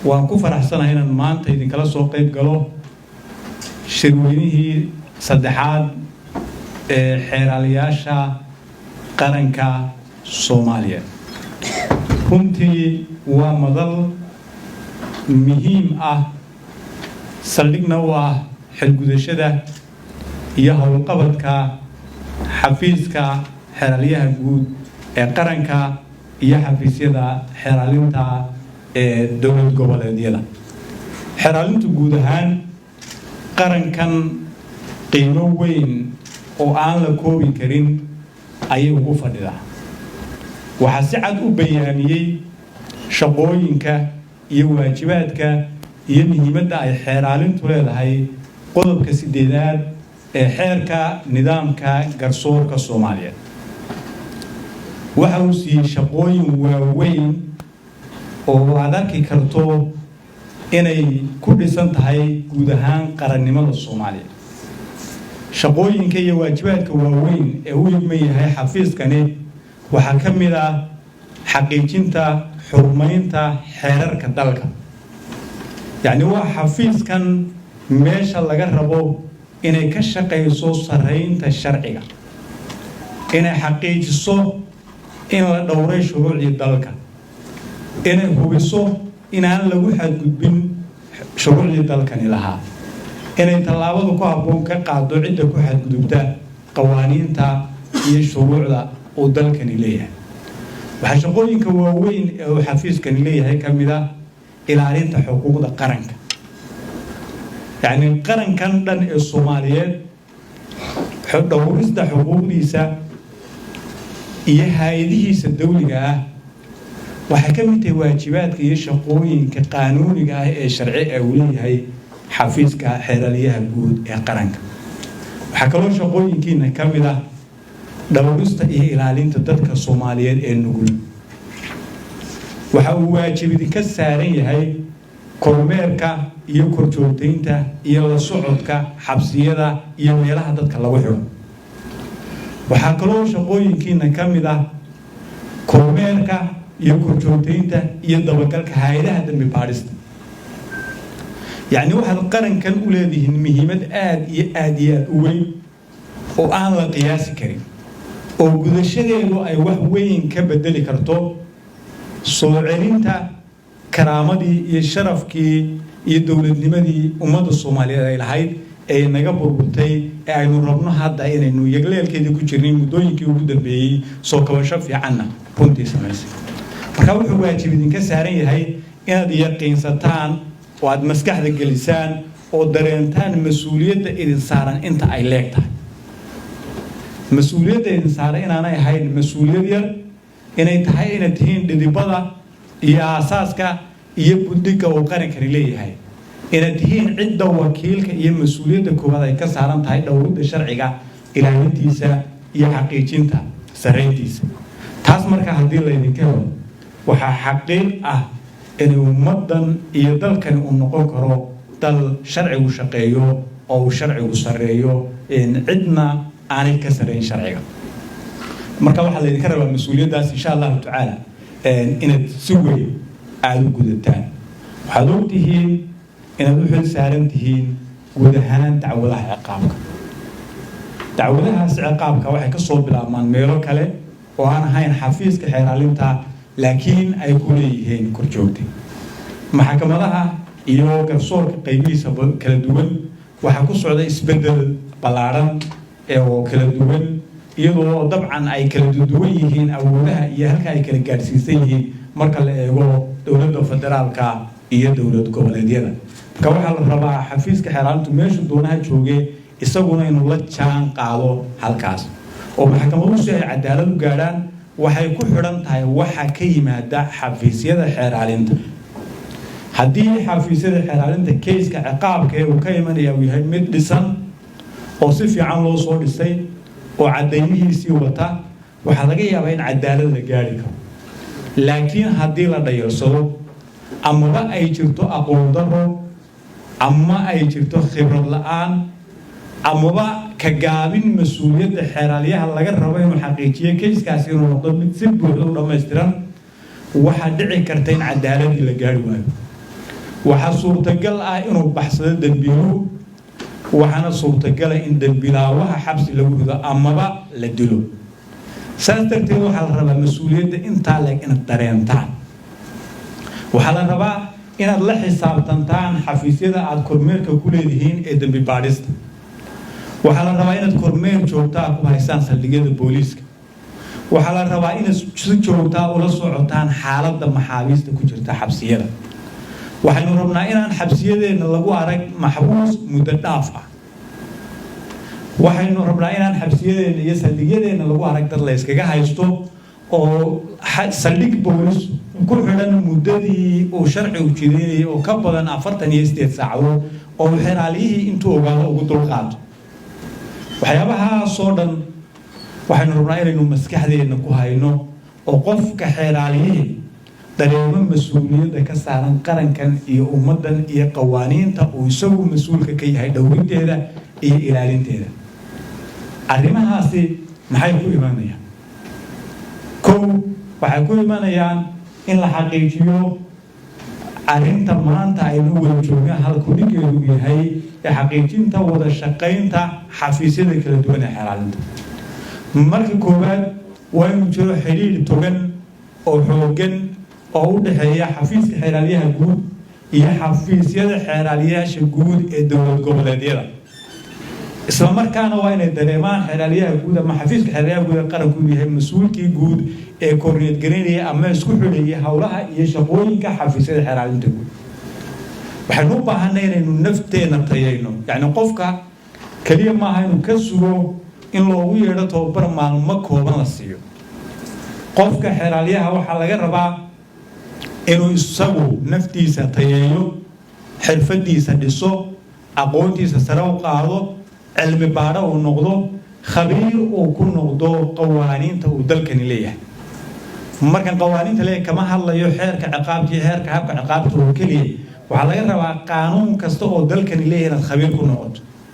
waan ku faraxsanahay inaan maanta idinkala soo qayb galo shirweynihii saddexaad ee xeeraliyaasha qaranka Soomaaliya. runtii waa madal muhiim ah saldhigna u ah xilgudashada iyo howlqabadka xafiiska xeeraliyaha guud ee qaranka iyo xafiisyada xeeralinta ee dowlad goboleedyada. xeeralintu guud ahaan qarankan qiimo weyn oo aan la koobi karin ayay ugu fadhidaa. waxaa si cad u bayaamiyey shaqooyinka iyo waajibaadka iyo muhiimadda ay xeeralintu leedahay qodobka 8aad ee xeerka nidaamka garsoorka Soomaaliya. waxa uu siiyey shaqooyin waaweyn oo aad arki karto inay ku dhisan tahay guud ahaan qarannimada Soomaaliya. shaqooyinka iyo waajibaadka waaweyn ee uu leeyahay xafiiskani waxaa ka mid ah xaqiijinta xurmaynta xeerarka dalka. yacni waa xafiiskan meesha laga rabo inay ka shaqayso saraynta sharciga, inay xaqiijiso in la dhowray shuruucdii dalka, inay hubiso inaan lagu xadgudbin shuruucdii dalkani lahaa, inay tallaabadu ku habboon ka qaado cidda ku xadgudubta qawaaniinta iyo shuruucda uu dalkani leeyahay. waxaa shaqooyinka waaweyn ee uu xafiiskani leeyahay ka mid ah ilaalinta xuquuqda qaranka. yacni qarankan dhan ee Soomaaliyeed dhowrista xuquuqdiisa iyo hay'adihiisa dawliga ah waxay ka mid tahay waajibaadka iyo shaqooyinka qaanuuniga ah ee sharci ee uu leeyahay xafiiska xeeraliyaha guud ee qaranka. waxaa kaloo shaqooyinkiina ka mid ah dhowrista iyo ilaalinta dadka Soomaaliyeed ee nugul. waxa uu waajib idinka saaran yahay kormeerka iyo korjoogtaynta iyo la socodka xabsiyada iyo meelaha dadka lagu xiro. waxaa kaloo shaqooyinkiina ka mid ah kormeerka iyo korjoogtaynta iyo dabagalka hay'adaha dambi baadhista. yacni waxaad qarankan u leedihiin muhiimad aad iyo aad u weyn oo aan la qiyaasi karin, oo gudashadeedu ay wax weyn ka bedeli karto soo celinta karaamadii iyo sharafkii iyo dowladnimadii ummadda Soomaaliyeed ay lahayd ee naga burburtay ee aynu rabno hadda inaynu yagleelkeedii ku jirnay muddooyinkii ugu dambeeyey soo kabasho fiicanna runtii samaysay. marka wuxuu waajib idinka saaran yahay inaad yaqiinsataan oo aad maskaxda gelisaan oo dareentaan mas-uuliyadda idin saaran inta ay leegtahay. mas-uuliyadda idin saaran inaanay ahayn mas-uuliyad yar, inay tahay inaad tihiin dhidibada iyo aasaaska iyo buddiga uu qarankani leeyahay, inaad tihiin cidda wakiilka iyo mas-uuliyadda koowaad ay ka saaran tahay dhowridda sharciga, ilaalintiisa iyo xaqiijinta sarayntiisa. taas marka haddii laydinka helo waxaa xaqiiq ah in ummaddan iyo dalkani uu noqon karo dal sharcigu shaqeeyo oo uu sharcigu sareeyo cidna aanay ka sarayn sharciga. marka waxaa laydinka rabaa mas-uuliyaddaas insha allahu tacaala inaad si weyn aada u gudataan. waxaad ogtihiin inaad u xil saaran tihiin guud ahaan dacwadaha ciqaabka. dacwadahaas ciqaabka waxay ka soo bilaabmaan meelo kale oo aan ahayn xafiiska xeeralinta, laakiin ay ku leeyihiin korjoogta. maxkamadaha iyo garsoorka qaybihiisa kala duwan waxaa ku socda isbedel ballaaran oo kala duwan, iyadoo dabcan ay kala duwan yihiin awoodaha iyo halka ay kala gaadhsiisan yihiin marka la eego dowladda federaalka iyo dowlad goboleedyada. marka waxaa la rabaa xafiiska xeeralintu meeshu doonaha joogee isaguna inuu la jaan qaado halkaas, oo maxkamaduhu si ay cadaalad u gaadhaan waxay ku xidhan tahay waxa ka yimaada xafiisyada xeeralinta. haddii xafiisyada xeeralinta keyska ciqaabka ee uu ka imanaya uu yahay mid dhisan oo si fiican loo soo dhisay oo caddaymihiisii wata, waxaa laga yaabaa in cadaalad la gaari karo. laakiin haddii la dhayarsado amaba ay jirto aqoon darro ama ay jirto khibrad la'aan amaba ka gaabin mas-uuliyadda xeeralyaha laga rabo inuu xaqiijiyo keyskaasi inuu noqdo mid si buuxda u dhammaystiran, waxaa dhici karta in cadaaladii la gaari waayo. waxaa suurtagal ah inuu baxsado dembiiluhu waxaana suurtagal ah in dembilaawaha xabsi lagu rido amaba la dilo saas darteed waxaa la rabaa mas-uuliyadda intaa leeg inaad dareentaan waxaa la rabaa inaad la xisaabtantaan xafiisyada aad kormeerka ku leedihiin ee dembi baadhista waxaa la rabaa inaad kormeer joogtaa ku haysaan saldhigyada booliiska waxaa la rabaa inaad si joogtaa ula socotaan xaaladda maxaabiista ku jirta xabsiyada waxaynu rabnaa inaan xabsiyadeenna lagu arag maxbuus muddo dhaaf ah waxaynu rabnaa inaan xabsiyadeenna iyo saldhigyadeenna lagu arag dad la yskaga haysto oo saldhig boolis ku xidhan muddadii uu sharcigu jideynayay oo ka badan 48 saacadood oo xeraaliyihii intuu ogaado ugu dulqaato waxyaabahaasoo dhan waxaynu rabnaa inaynu maskaxdeenna ku hayno oo qofka xeraaliyihii dareemo mas-uuliyadda ka saaran qarankan iyo ummaddan iyo qawaaniinta uu isagu mas-uulka ka yahay dhowrinteeda iyo ilaalinteeda arrimahaasi maxay ku imanayaan kow waxay ku imanayaan in la xaqiijiyo arrinta maanta aynu wada joogaan halkudhigeedu yahay ee xaqiijinta wada shaqaynta xafiisyada kala duwan ee xeraalinta marka koowaad waa inuu jiro xidhiidh togan oo xooggan oo u dhexeeya xafiiska xeraalyaha guud iyo xafiisyada xeraalyaasha guud ee dowlad goboleedyada isla markaana waa inay dareemaan xeraalyaha guud ama xafiiska xeraalyaha guud ee qaranku yahay mas-uulkii guud ee koordineed gareynaya ama isku xidhaya howlaha iyo shaqooyinka xafiisyada xeraalinta guud waxaynu u baahanay inaynu nafteena tayayno yacni qofka keliya maaha inuu ka sugo in loogu yeedho tababar maalmo kooban la siiyo qofka xeraalyaha waxaa laga rabaa inuu isagu naftiisa tayeeyo xirfadiisa dhiso aqoontiisa sare u qaado cilmi baadho uu noqdo khabiir uu ku noqdo qawaaniinta uu dalkani leeyahay markan qawaaniinta leeyahay kama hadlayo xeerka ciqaabta iyo xeerka habka ciqaabta oo keliya waxaa laga rabaa qaanuun kasta oo dalkani leeyahay inaad khabiir ku noqoto